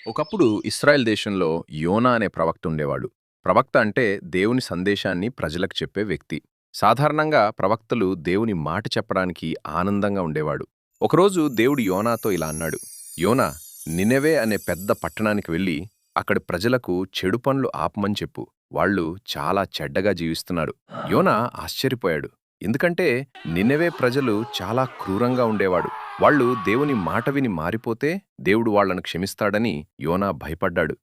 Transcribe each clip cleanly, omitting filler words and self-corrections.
ఒకప్పుడు ఇస్రాయెల్ దేశంలో యోనా అనే ప్రవక్త ఉండేవాడు. ప్రవక్త అంటే దేవుని సందేశాన్ని ప్రజలకు చెప్పే వ్యక్తి. సాధారణంగా ప్రవక్తలు దేవుని మాట చెప్పడానికి ఆనందంగా ఉండేవాడు. ఒకరోజు దేవుడు యోనాతో ఇలా అన్నాడు: యోనా, నినెవే అనే పెద్ద పట్టణానికి వెళ్ళి అక్కడి ప్రజలకు చెడు పనులు ఆపమని చెప్పు. వాళ్ళు చాలా చెడ్డగా జీవిస్తున్నారు. యోనా ఆశ్చర్యపోయాడు. ఎందుకంటే నినెవే ప్రజలు చాలా క్రూరంగా ఉండేవాడు. వాళ్ళు దేవుని మాట విని మారిపోతే దేవుడు వాళ్ళను క్షమిస్తాడని యోనా భయపడ్డాడు.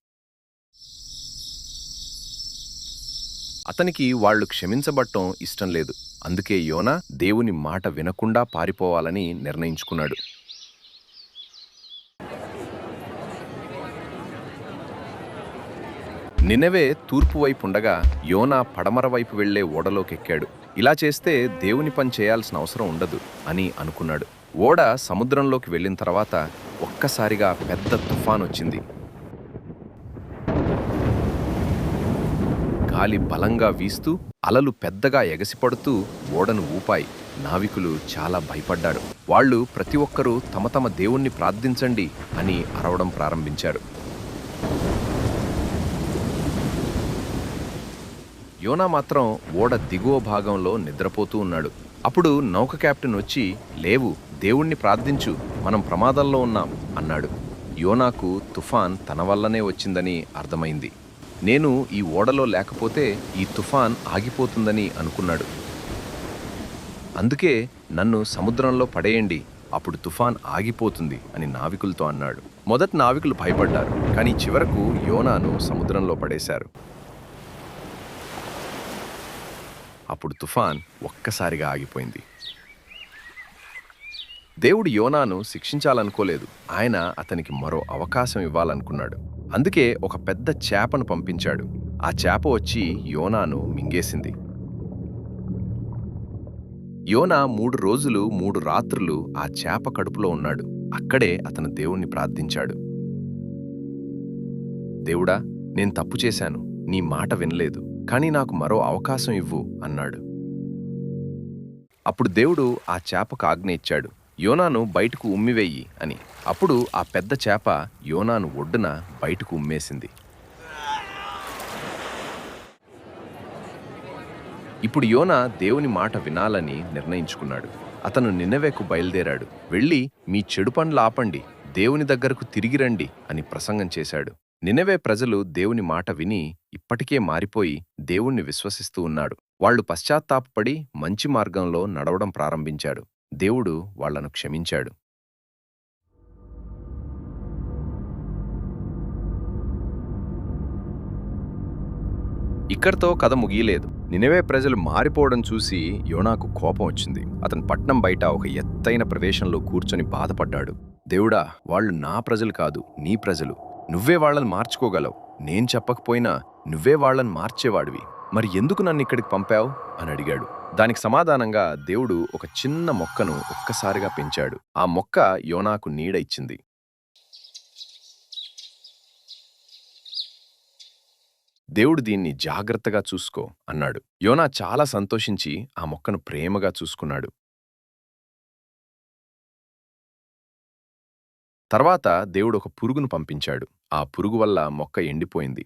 అతనికి వాళ్ళు క్షమించబట్టం ఇష్టం లేదు. అందుకే యోనా దేవుని మాట వినకుండా పారిపోవాలని నిర్ణయించుకున్నాడు. నినెవే తూర్పు వైపు ఉండగా యోనా పడమర వైపు వెళ్లే ఓడలోకెక్కాడు. ఇలా చేస్తే దేవుని పని చేయాల్సిన అవసరం ఉండదు అని అనుకున్నాడు. ఓడ సముద్రంలోకి వెళ్ళిన తర్వాత ఒక్కసారిగా పెద్ద తుఫాన్ వచ్చింది. గాలి బలంగా వీస్తూ అలలు పెద్దగా ఎగసిపడుతూ ఓడను ఊపాయి. నావికులు చాలా భయపడ్డారు. వాళ్ళు ప్రతి ఒక్కరూ తమ తమ దేవుణ్ణి ప్రార్థించండి అని అరవడం ప్రారంభించారు. యోనా మాత్రం ఓడ దిగువ భాగంలో నిద్రపోతూ ఉన్నాడు. అప్పుడు నౌక కెప్టెన్ వచ్చి, లేవు, దేవుణ్ణి ప్రార్థించు, మనం ప్రమాదంలో ఉన్నాం అన్నాడు. యోనాకు తుఫాన్ తన వల్లనే వచ్చిందని అర్థమైంది. నేను ఈ ఓడలో లేకపోతే ఈ తుఫాన్ ఆగిపోతుందని అనుకున్నాడు. అందుకే నన్ను సముద్రంలో పడేయండి, అప్పుడు తుఫాన్ ఆగిపోతుంది అని నావికులతో అన్నాడు. మొదట నావికులు భయపడ్డారు, కానీ చివరకు యోనాను సముద్రంలో పడేశారు. అప్పుడు తుఫాన్ ఒక్కసారిగా ఆగిపోయింది. దేవుడు యోనాను శిక్షించాలనుకోలేదు. ఆయన అతనికి మరో అవకాశం ఇవ్వాలనుకున్నాడు. అందుకే ఒక పెద్ద చేపను పంపించాడు. ఆ చేప వచ్చి యోనాను మింగేసింది. యోనా 3 రోజులు 3 రాత్రులు ఆ చేప కడుపులో ఉన్నాడు. అక్కడే అతను దేవుణ్ణి ప్రార్థించాడు. దేవుడా, నేను తప్పు చేశాను, నీ మాట వినలేదు, కానీ నాకు మరో అవకాశం ఇవ్వు అన్నాడు. అప్పుడు దేవుడు ఆ చేపకు ఆజ్ఞ ఇచ్చాడు, యోనాను బయటకు ఉమ్మివేయి అని. అప్పుడు ఆ పెద్ద చేప యోనాను ఒడ్డున బయటకు ఉమ్మేసింది. ఇప్పుడు యోనా దేవుని మాట వినాలని నిర్ణయించుకున్నాడు. అతను నినెవెకు బయలుదేరాడు. వెళ్ళి, మీ చెడు పనులు ఆపండి, దేవుని దగ్గరకు తిరిగి రండి అని ప్రసంగం చేశాడు. నినెవే ప్రజలు దేవుని మాట విని ఇప్పటికే మారిపోయి దేవుణ్ణి విశ్వసిస్తూ ఉన్నాడు. వాళ్ళు పశ్చాత్తాపపడి మంచి మార్గంలో నడవడం ప్రారంభించాడు. దేవుడు వాళ్లను క్షమించాడు. ఇక్కడితో కథ ముగియలేదు. నినెవే ప్రజలు మారిపోవడం చూసి యోనాకు కోపం వచ్చింది. అతను పట్నం బయట ఒక ఎత్తైన ప్రదేశంలో కూర్చొని బాధపడ్డాడు. దేవుడా, వాళ్ళు నా ప్రజలు కాదు, నీ ప్రజలు. నువ్వే వాళ్ళని మార్చుకోగలవు. నేను చెప్పకపోయినా నువ్వే వాళ్ళని మార్చేవాడివి. మరి ఎందుకు నన్ను ఇక్కడికి పంపావు అని అడిగాడు. దానికి సమాధానంగా దేవుడు ఒక చిన్న మొక్కను ఒక్కసారిగా పెంచాడు. ఆ మొక్క యోనాకు నీడ ఇచ్చింది. దేవుడు దీన్ని జాగ్రత్తగా చూసుకో అన్నాడు. యోనా చాలా సంతోషించి ఆ మొక్కను ప్రేమగా చూసుకున్నాడు. తర్వాత దేవుడు ఒక పురుగును పంపించాడు. ఆ పురుగు వల్ల మొక్క ఎండిపోయింది.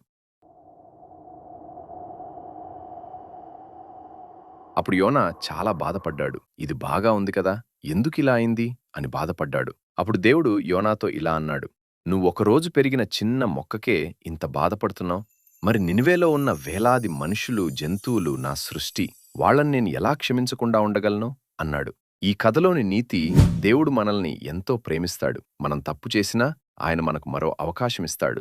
అప్పుడు యోనా చాలా బాధపడ్డాడు. ఇది బాగా ఉంది కదా, ఎందుకిలా అయింది అని బాధపడ్డాడు. అప్పుడు దేవుడు యోనాతో ఇలా అన్నాడు, నువ్వొకరోజు పెరిగిన చిన్న మొక్కకే ఇంత బాధపడుతున్నావు. మరి నినివేలో ఉన్న వేలాది మనుషులు, జంతువులు నా సృష్టి, వాళ్ళని నేను ఎలా క్షమించకుండా ఉండగలను అన్నాడు. ఈ కథలోని నీతి, దేవుడు మనల్ని ఎంతో ప్రేమిస్తాడు. మనం తప్పు చేసినా ఆయన మనకు మరో అవకాశమిస్తాడు.